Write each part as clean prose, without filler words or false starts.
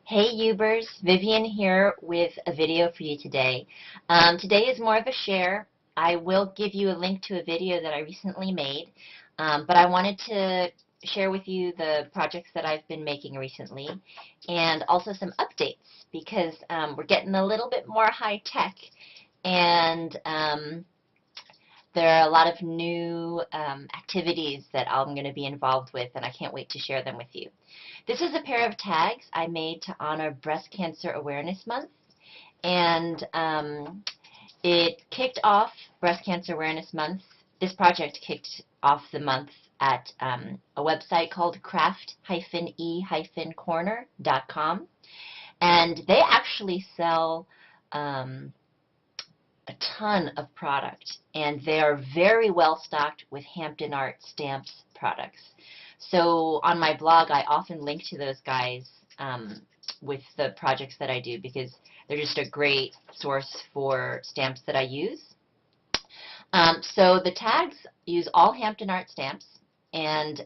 Hey Ubers, Vivian here with a video for you today. Today is more of a share. I will give you a link to a video that I recently made, but I wanted to share with you the projects that I've been making recently and also some updates because we're getting a little bit more high tech and there are a lot of new activities that I'm going to be involved with, and I can't wait to share them with you. This is a pair of tags I made to honor Breast Cancer Awareness Month, and it kicked off Breast Cancer Awareness Month. This project kicked off the month at a website called craft-e-corner.com, and they actually sell a ton of product, and they are very well stocked with Hampton Art Stamps products. So on my blog, I often link to those guys with the projects that I do because they're just a great source for stamps that I use. So the tags use all Hampton Art stamps, and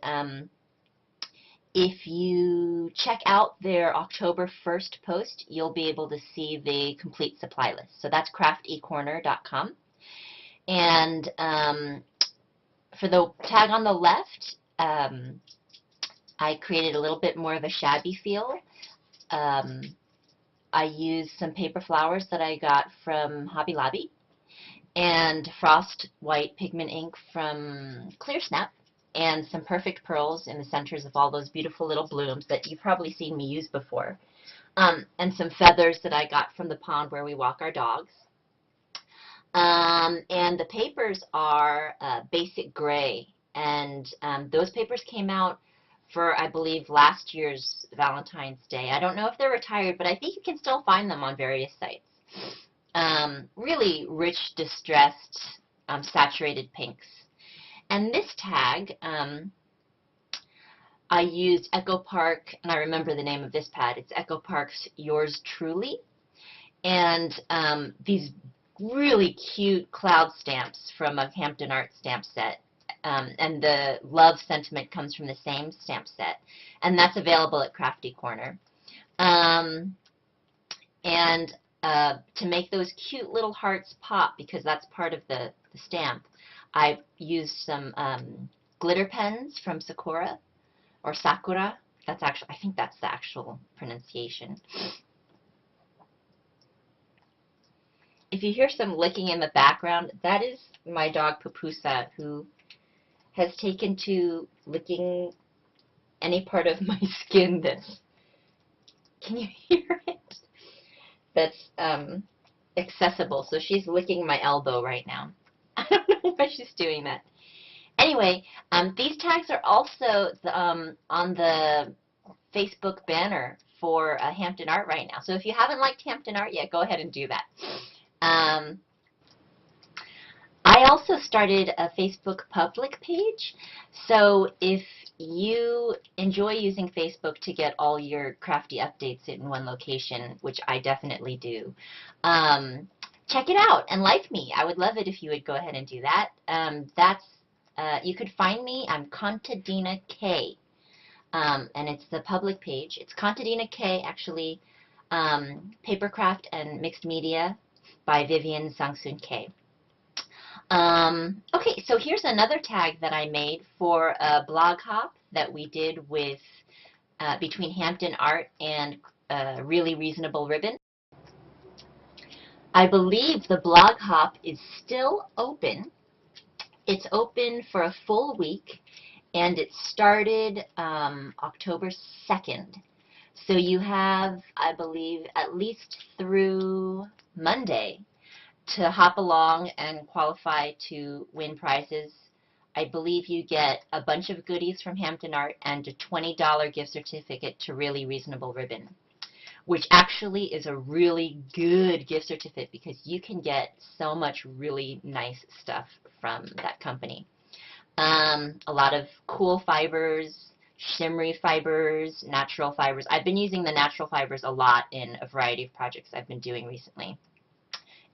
if you check out their October 1st post, you'll be able to see the complete supply list. So that's craftecorner.com. And for the tag on the left, I created a little bit more of a shabby feel. I used some paper flowers that I got from Hobby Lobby and frost white pigment ink from Clear Snap, and some perfect pearls in the centers of all those beautiful little blooms that you've probably seen me use before, and some feathers that I got from the pond where we walk our dogs. And the papers are basic gray, and those papers came out for, I believe, last year's Valentine's Day. I don't know if they're retired, but I think you can still find them on various sites. Really rich, distressed, saturated pinks. And this tag, I used Echo Park, and I remember the name of this pad. It's Echo Park's Yours Truly. And these really cute cloud stamps from a Hampton Art stamp set. And the love sentiment comes from the same stamp set. And that's available at Crafty Corner. And to make those cute little hearts pop, because that's part of the stamp, I've used some glitter pens from Sakura, or Sakura. That's actually, I think that's the actual pronunciation. If you hear some licking in the background, that is my dog Pupusa, who has taken to licking any part of my skin that's, can you hear it? That's accessible. So she's licking my elbow right now. I don't know why she's doing that. Anyway, these tags are also on the Facebook banner for Hampton Art right now. So if you haven't liked Hampton Art yet, go ahead and do that. I also started a Facebook public page. So if you enjoy using Facebook to get all your crafty updates in one location, which I definitely do, check it out and like me. I would love it if you would go ahead and do that. You could find me. I'm contadinaK, and it's the public page. It's contadinaK, actually, Papercraft and Mixed Media by Vivian Sangsoon K. Okay, so here's another tag that I made for a blog hop that we did with between Hampton Art and Really Reasonable Ribbon. I believe the blog hop is still open. It's open for a full week, and it started October 2nd. So you have, I believe, at least through Monday to hop along and qualify to win prizes. I believe you get a bunch of goodies from Hampton Art and a $20 gift certificate to Really Reasonable Ribbon, which actually is a really good gift certificate because you can get so much really nice stuff from that company. A lot of cool fibers, shimmery fibers, natural fibers. I've been using the natural fibers a lot in a variety of projects I've been doing recently.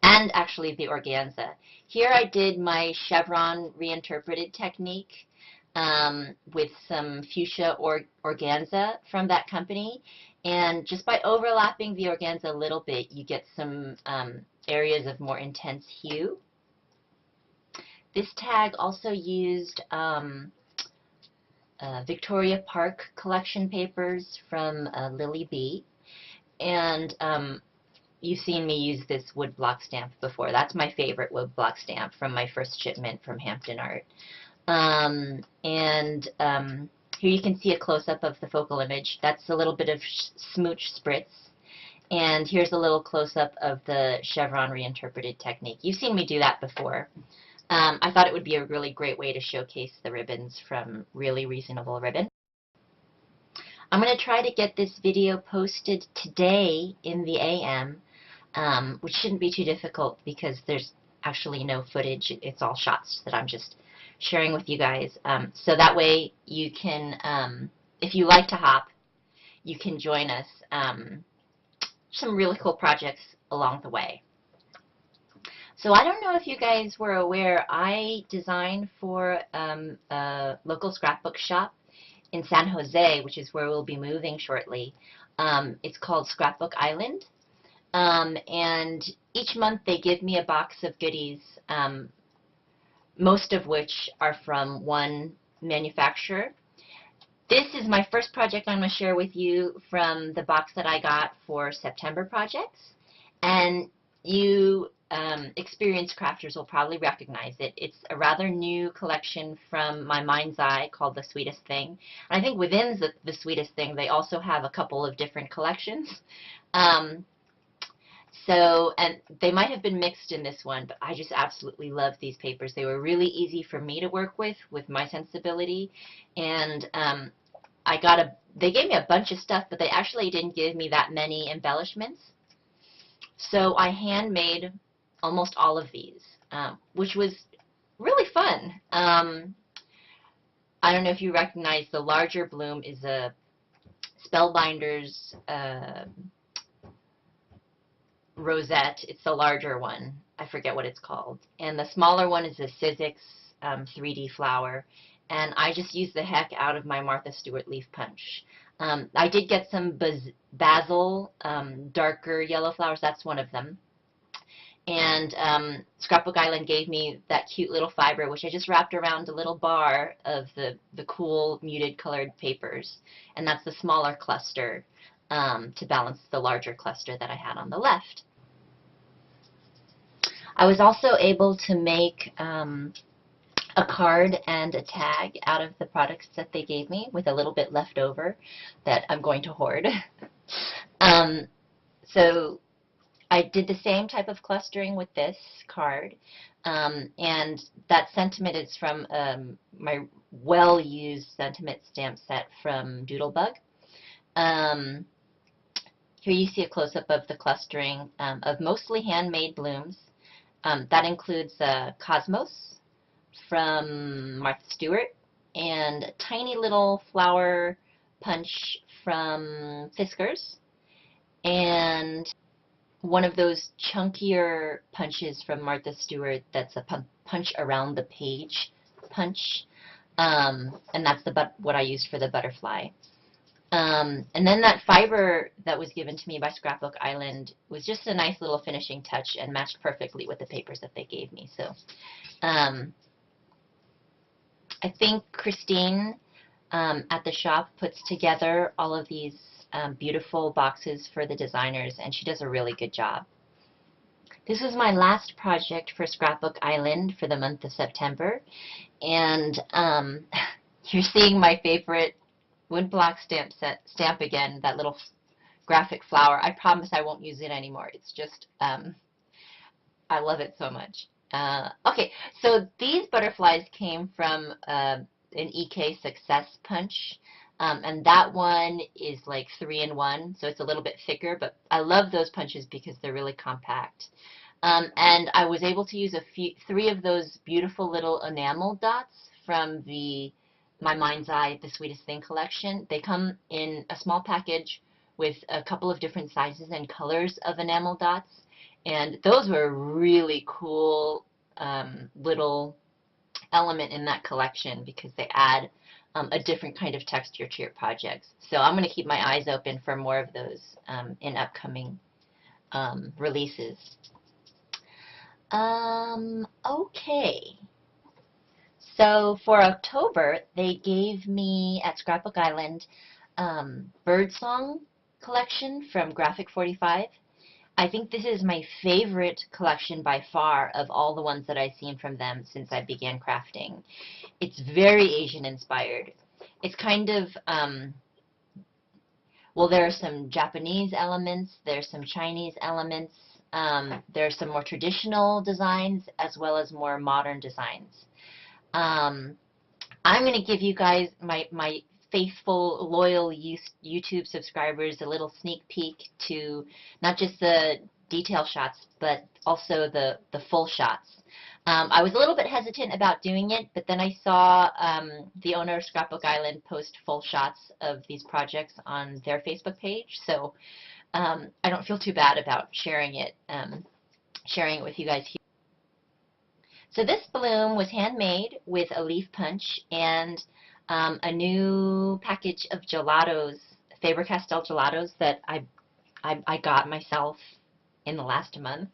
And actually the organza. Here I did my chevron reinterpreted technique. with some fuchsia organza from that company. And just by overlapping the organza a little bit, you get some areas of more intense hue. This tag also used Victoria Park collection papers from Lily B. And you've seen me use this wood block stamp before. That's my favorite wood block stamp from my first shipment from Hampton Art. Here you can see a close-up of the focal image. That's a little bit of smooch spritz. And here's a little close-up of the chevron reinterpreted technique. You've seen me do that before. I thought it would be a really great way to showcase the ribbons from Really Reasonable Ribbon. I'm going to try to get this video posted today in the AM, which shouldn't be too difficult because there's actually no footage. It's all shots that I'm just sharing with you guys. So that way you can, if you like to hop, you can join us. Some really cool projects along the way. So I don't know if you guys were aware, I designed for a local scrapbook shop in San Jose, which is where we'll be moving shortly. It's called Scrapbook Island. And each month they give me a box of goodies, most of which are from one manufacturer. This is my first project I'm going to share with you from the box that I got for September projects. And you experienced crafters will probably recognize it. It's a rather new collection from my mind's eye called The Sweetest Thing. And I think within the Sweetest Thing they also have a couple of different collections. And they might have been mixed in this one, but I just absolutely love these papers. They were really easy for me to work with my sensibility. And they gave me a bunch of stuff, but they actually didn't give me that many embellishments. So I handmade almost all of these, which was really fun. I don't know if you recognize the larger bloom is a Spellbinder's rosette. It's the larger one. I forget what it's called. And the smaller one is a Sizzix 3D flower. And I just used the heck out of my Martha Stewart leaf punch. I did get some basil, darker yellow flowers. That's one of them. And Scrapbook Island gave me that cute little fiber, which I just wrapped around a little bar of the cool muted colored papers. And that's the smaller cluster to balance the larger cluster that I had on the left. I was also able to make a card and a tag out of the products that they gave me with a little bit left over that I'm going to hoard. So I did the same type of clustering with this card, and that sentiment is from my well-used sentiment stamp set from Doodlebug. Here you see a close-up of the clustering of mostly handmade blooms. That includes Cosmos from Martha Stewart and a tiny little flower punch from Fiskars, and one of those chunkier punches from Martha Stewart that's a punch around the page punch, and that's what I used for the butterfly. And then that fiber that was given to me by Scrapbook Island was just a nice little finishing touch and matched perfectly with the papers that they gave me. So I think Christine at the shop puts together all of these beautiful boxes for the designers, and she does a really good job. This was my last project for Scrapbook Island for the month of September, and you're seeing my favorite wood block stamp again, that little graphic flower. I promise I won't use it anymore. It's just, I love it so much. Okay, so these butterflies came from an EK Success punch. And that one is like 3-in-1, so it's a little bit thicker, but I love those punches because they're really compact. And I was able to use 3 of those beautiful little enamel dots from my Mind's Eye, The Sweetest Thing collection. They come in a small package with a couple of different sizes and colors of enamel dots, and those were really cool little element in that collection because they add a different kind of texture to your projects. So I'm going to keep my eyes open for more of those in upcoming releases. Okay. So for October, they gave me at Scrapbook Island Birdsong collection from Graphic 45. I think this is my favorite collection by far of all the ones that I've seen from them since I began crafting. It's very Asian inspired. It's kind of, well, there are some Japanese elements, there's some Chinese elements, there's some more traditional designs as well as more modern designs. I'm going to give you guys, my faithful, loyal YouTube subscribers, a little sneak peek to not just the detail shots, but also the full shots. I was a little bit hesitant about doing it, but then I saw the owner of Scrapbook Island post full shots of these projects on their Facebook page, so I don't feel too bad about sharing it with you guys here. So this bloom was handmade with a leaf punch and a new package of gelatos, Faber-Castell gelatos that I got myself in the last month.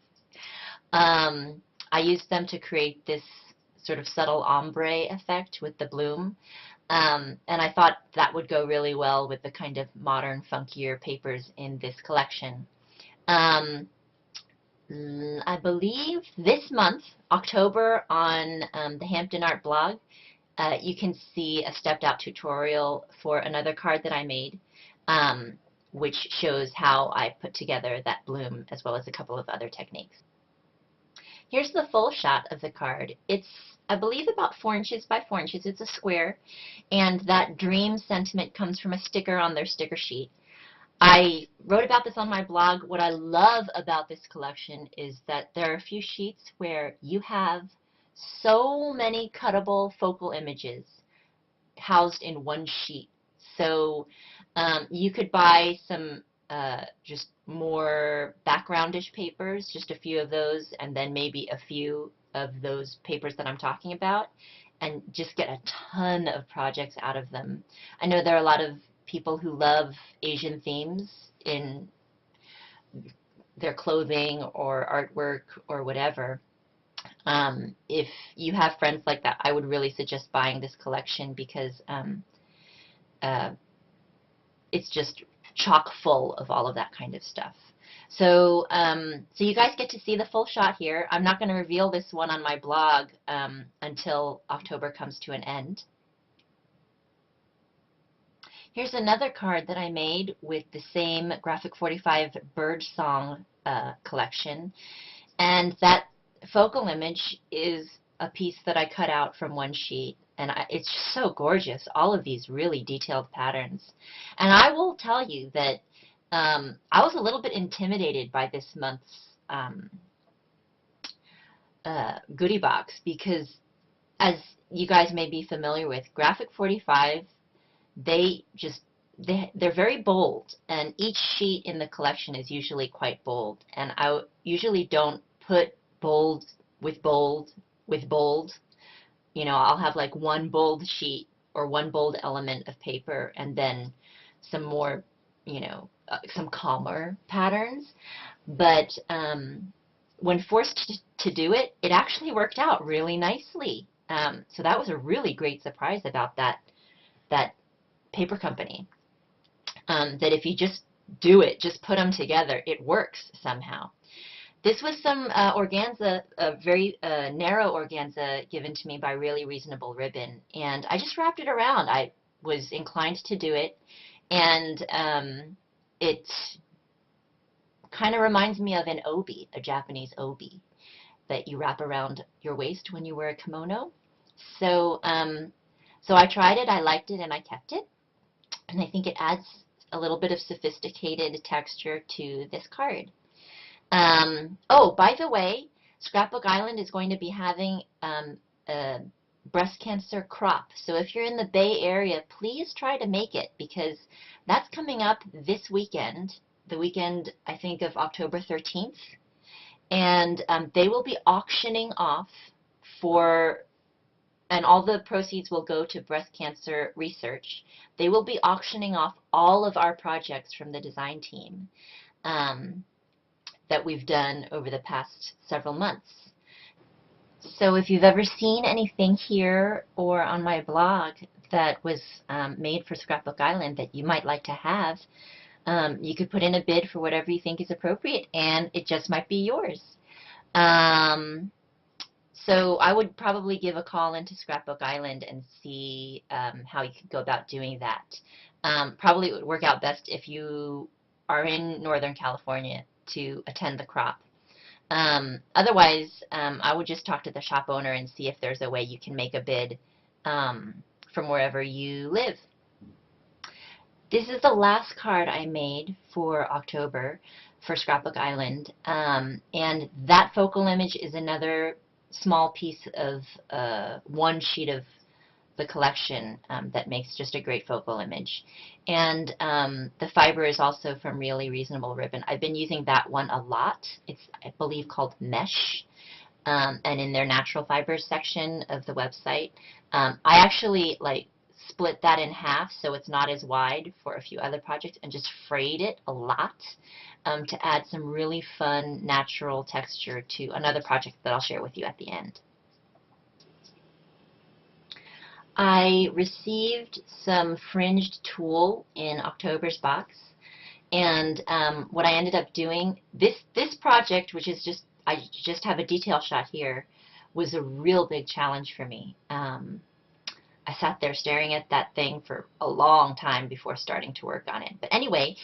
I used them to create this sort of subtle ombre effect with the bloom, and I thought that would go really well with the kind of modern, funkier papers in this collection. I believe this month, October, on the Hampton Art blog, you can see a stepped-out tutorial for another card that I made, which shows how I put together that bloom as well as a couple of other techniques. Here's the full shot of the card. It's, I believe, about 4 inches by 4 inches. It's a square, and that dream sentiment comes from a sticker on their sticker sheet. I wrote about this on my blog. What I love about this collection is that there are a few sheets where you have so many cuttable focal images housed in one sheet. So you could buy some just more backgroundish papers, just a few of those, and then maybe a few of those papers that I'm talking about, and just get a ton of projects out of them. I know there are a lot of people who love Asian themes in their clothing or artwork or whatever. If you have friends like that, I would really suggest buying this collection because it's just chock full of all of that kind of stuff. So, so you guys get to see the full shot here. I'm not going to reveal this one on my blog until October comes to an end. Here's another card that I made with the same Graphic 45 Birdsong collection, and that focal image is a piece that I cut out from one sheet, and it's just so gorgeous, all of these really detailed patterns. And I will tell you that I was a little bit intimidated by this month's goodie box because, as you guys may be familiar with, Graphic 45, they're very bold, and each sheet in the collection is usually quite bold, and I usually don't put bold with bold with bold. You know, I'll have like one bold sheet or one bold element of paper and then some more, you know, some calmer patterns. But when forced to do it, it actually worked out really nicely. So that was a really great surprise about that paper company. That if you just do it, just put them together, it works somehow. This was some organza, a very narrow organza given to me by Really Reasonable Ribbon, and I just wrapped it around. I was inclined to do it, and it kind of reminds me of an obi, a Japanese obi, that you wrap around your waist when you wear a kimono. So, so I tried it, I liked it, and I kept it, and I think it adds a little bit of sophisticated texture to this card. Oh, by the way, Scrapbook Island is going to be having a breast cancer crop. So if you're in the Bay Area, please try to make it because that's coming up this weekend, the weekend, I think, of October 13th. And they will be auctioning off for and all the proceeds will go to breast cancer research. They will be auctioning off all of our projects from the design team that we've done over the past several months. So if you've ever seen anything here or on my blog that was made for Scrapbook Island that you might like to have, you could put in a bid for whatever you think is appropriate, and it just might be yours. So I would probably give a call into Scrapbook Island and see how you could go about doing that. Probably it would work out best if you are in Northern California to attend the crop. Otherwise, I would just talk to the shop owner and see if there's a way you can make a bid from wherever you live. This is the last card I made for October for Scrapbook Island, and that focal image is another small piece of one sheet of the collection that makes just a great focal image. And the fiber is also from Really Reasonable Ribbon. I've been using that one a lot. It's, I believe, called Mesh, and in their natural fibers section of the website. I actually split that in half so it's not as wide for a few other projects and just frayed it a lot to add some really fun natural texture to another project that I'll share with you at the end. I received some fringed tulle in October's box, and what I ended up doing, this project, which is just, I just have a detail shot here, was a real big challenge for me. I sat there staring at that thing for a long time before starting to work on it. But anyway,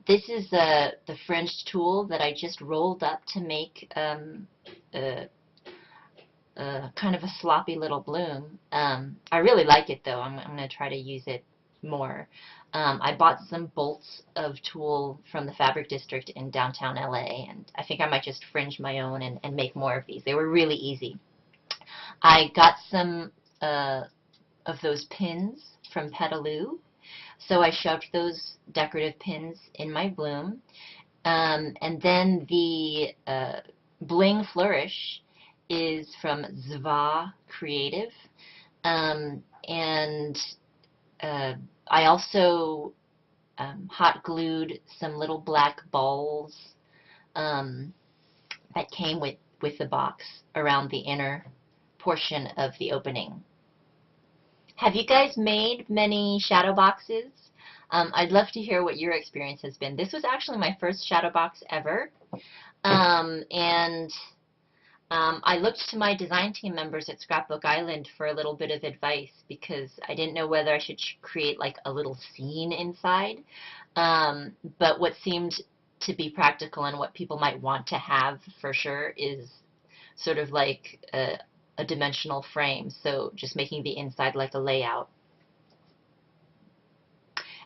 this is the fringed tulle that I just rolled up to make kind of a sloppy little bloom. I really like it though. I'm going to try to use it more. I bought some bolts of tulle from the Fabric District in downtown LA, and I think I might just fringe my own and make more of these. They were really easy. I got some of those pins from Petaloo, so I shoved those decorative pins in my bloom. And then the Bling Flourish is from Zva Creative, and I also hot glued some little black balls that came with the box around the inner portion of the opening. Have you guys made many shadow boxes? I'd love to hear what your experience has been. This was actually my first shadow box ever, and I looked to my design team members at Scrapbook Island for a little bit of advice because I didn't know whether I should create like a little scene inside, but what seemed to be practical and what people might want to have for sure is sort of like a dimensional frame, so just making the inside like a layout.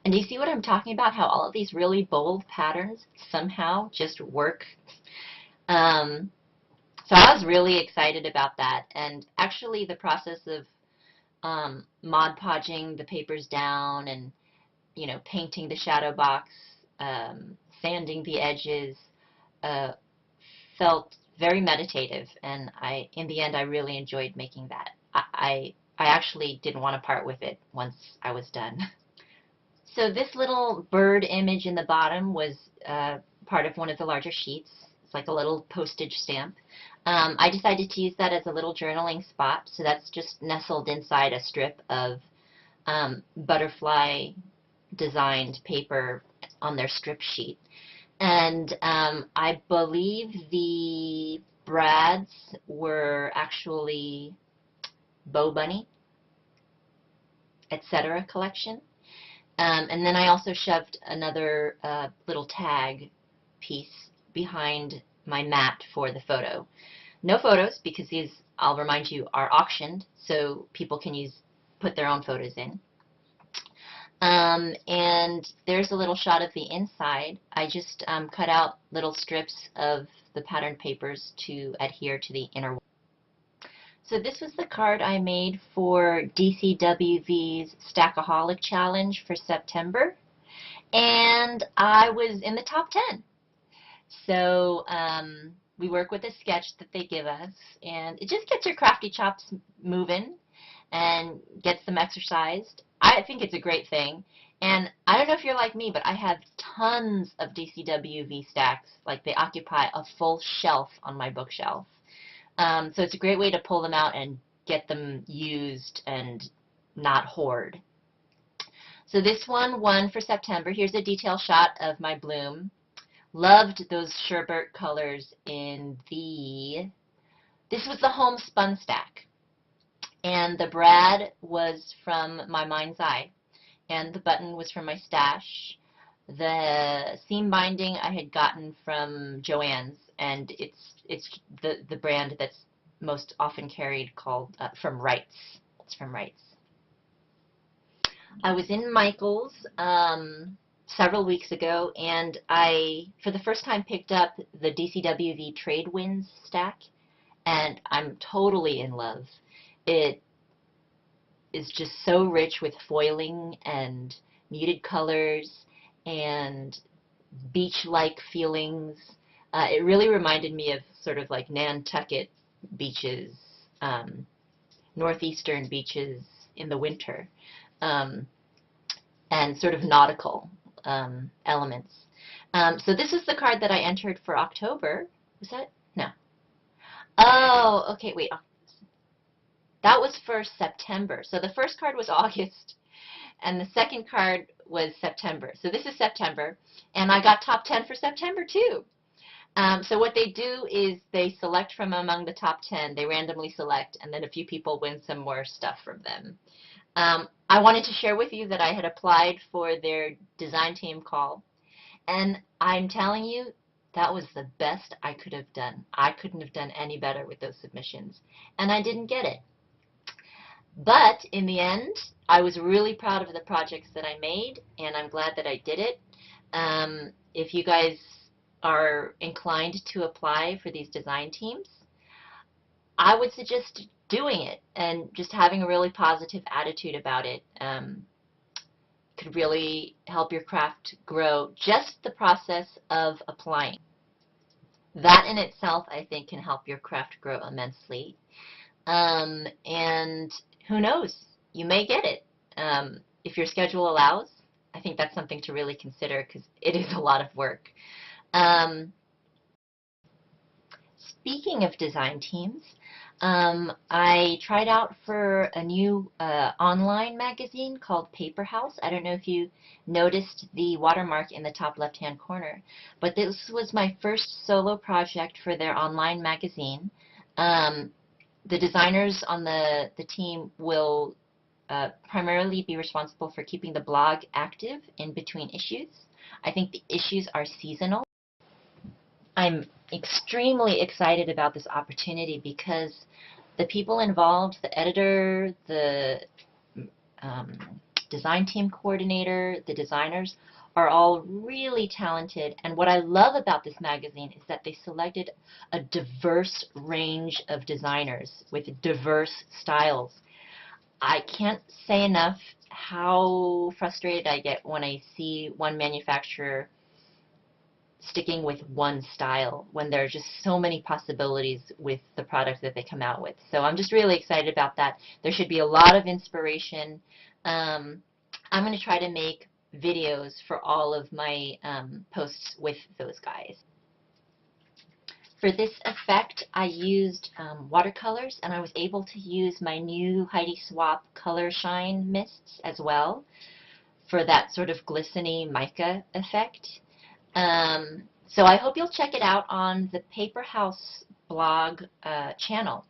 And do you see what I'm talking about? How all of these really bold patterns somehow just work. So I was really excited about that, and actually the process of Mod Podging the papers down and painting the shadow box, sanding the edges, felt very meditative, and in the end I really enjoyed making that. I actually didn't want to part with it once I was done. So this little bird image in the bottom was part of one of the larger sheets. It's like a little postage stamp. I decided to use that as a little journaling spot, so that's just nestled inside a strip of butterfly designed paper on their strip sheet. And I believe the brads were actually Bow Bunny, etc. collection. And then I also shoved another little tag piece behind my mat for the photo. No photos, because these, I'll remind you, are auctioned, so people can put their own photos in. And there's a little shot of the inside. I just cut out little strips of the patterned papers to adhere to the inner wall. So this was the card I made for DCWV's Stackaholic Challenge for September, and I was in the top 10. So we work with a sketch that they give us, and it just gets your crafty chops moving. and get some exercise. I think it's a great thing. And I don't know if you're like me, but I have tons of DCWV stacks. Like, they occupy a full shelf on my bookshelf. So it's a great way to pull them out and get them used and not hoard. So this one won for September. Here's a detail shot of my bloom. Loved those sherbet colors in this was the homespun stack. And the brad was from my mind's eye. And the button was from my stash. The seam binding I had gotten from Joann's, and it's the brand that's most often carried, called from Wrights. It's from Wrights. I was in Michael's several weeks ago, and I, for the first time, picked up the DCWV Trade Winds stack, and I'm totally in love. It is just so rich with foiling and muted colors and beach-like feelings. It really reminded me of sort of like Nantucket beaches, northeastern beaches in the winter, and sort of nautical elements. So this is the card that I entered for October. Was that? No. Oh, okay, wait. That was for September. So the first card was August, and the second card was September. So this is September, and I got top 10 for September too. So what they do is they select from among the top 10. They randomly select, and then a few people win some more stuff from them. I wanted to share with you that I had applied for their design team call, and I'm telling you, that was the best I could have done. I couldn't have done any better with those submissions, and I didn't get it. But in the end, I was really proud of the projects that I made, and I'm glad that I did it. If you guys are inclined to apply for these design teams, I would suggest doing it and just having a really positive attitude about it. Could really help your craft grow. Just the process of applying. That in itself, I think, can help your craft grow immensely. And who knows, you may get it. If your schedule allows, I think that's something to really consider because it is a lot of work. Speaking of design teams, I tried out for a new online magazine called PaperHaus. I don't know if you noticed the watermark in the top left-hand corner, but this was my first solo project for their online magazine. The designers on the team will primarily be responsible for keeping the blog active in between issues. I think the issues are seasonal. I'm extremely excited about this opportunity because the people involved, the editor, the design team coordinator, the designers, are all really talented. And what I love about this magazine is that they selected a diverse range of designers with diverse styles. I can't say enough how frustrated I get when I see one manufacturer sticking with one style when there are just so many possibilities with the products that they come out with. So I'm just really excited about that. There should be a lot of inspiration. I'm going to try to make videos for all of my posts with those guys. For this effect, I used watercolors, and I was able to use my new Heidi Swapp Color Shine mists as well for that sort of glistening mica effect. So I hope you'll check it out on the PaperHaus blog channel,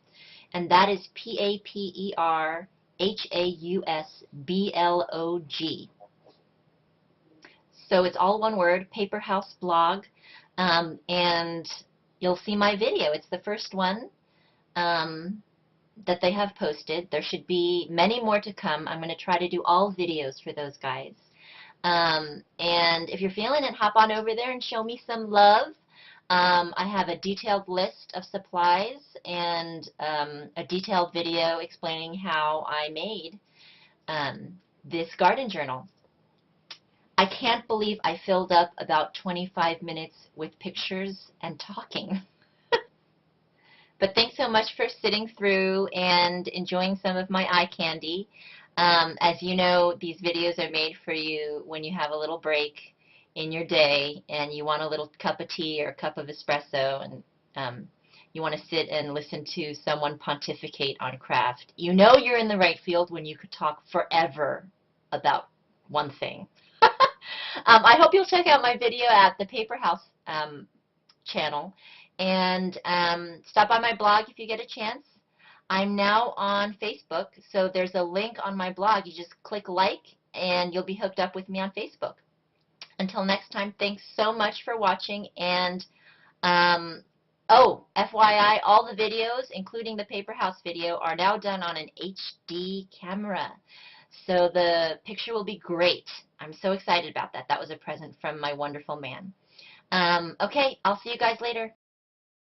and that is PaperHausblog. So it's all one word, PaperHaus blog, and you'll see my video. It's the first one that they have posted. There should be many more to come. I'm going to try to do all videos for those guys. And if you're feeling it, hop on over there and show me some love. I have a detailed list of supplies and a detailed video explaining how I made this garden journal. I can't believe I filled up about 25 minutes with pictures and talking. But thanks so much for sitting through and enjoying some of my eye candy. As you know, these videos are made for you when you have a little break in your day and you want a little cup of tea or a cup of espresso, and you want to sit and listen to someone pontificate on craft. You know you're in the right field when you could talk forever about one thing. I hope you'll check out my video at the PaperHaus channel, and stop by my blog if you get a chance. I'm now on Facebook, so there's a link on my blog. You just click like, and you'll be hooked up with me on Facebook. Until next time, thanks so much for watching, and oh, FYI, all the videos, including the PaperHaus video, are now done on an HD camera. So the picture will be great. I'm so excited about that. That was a present from my wonderful man. Okay, I'll see you guys later.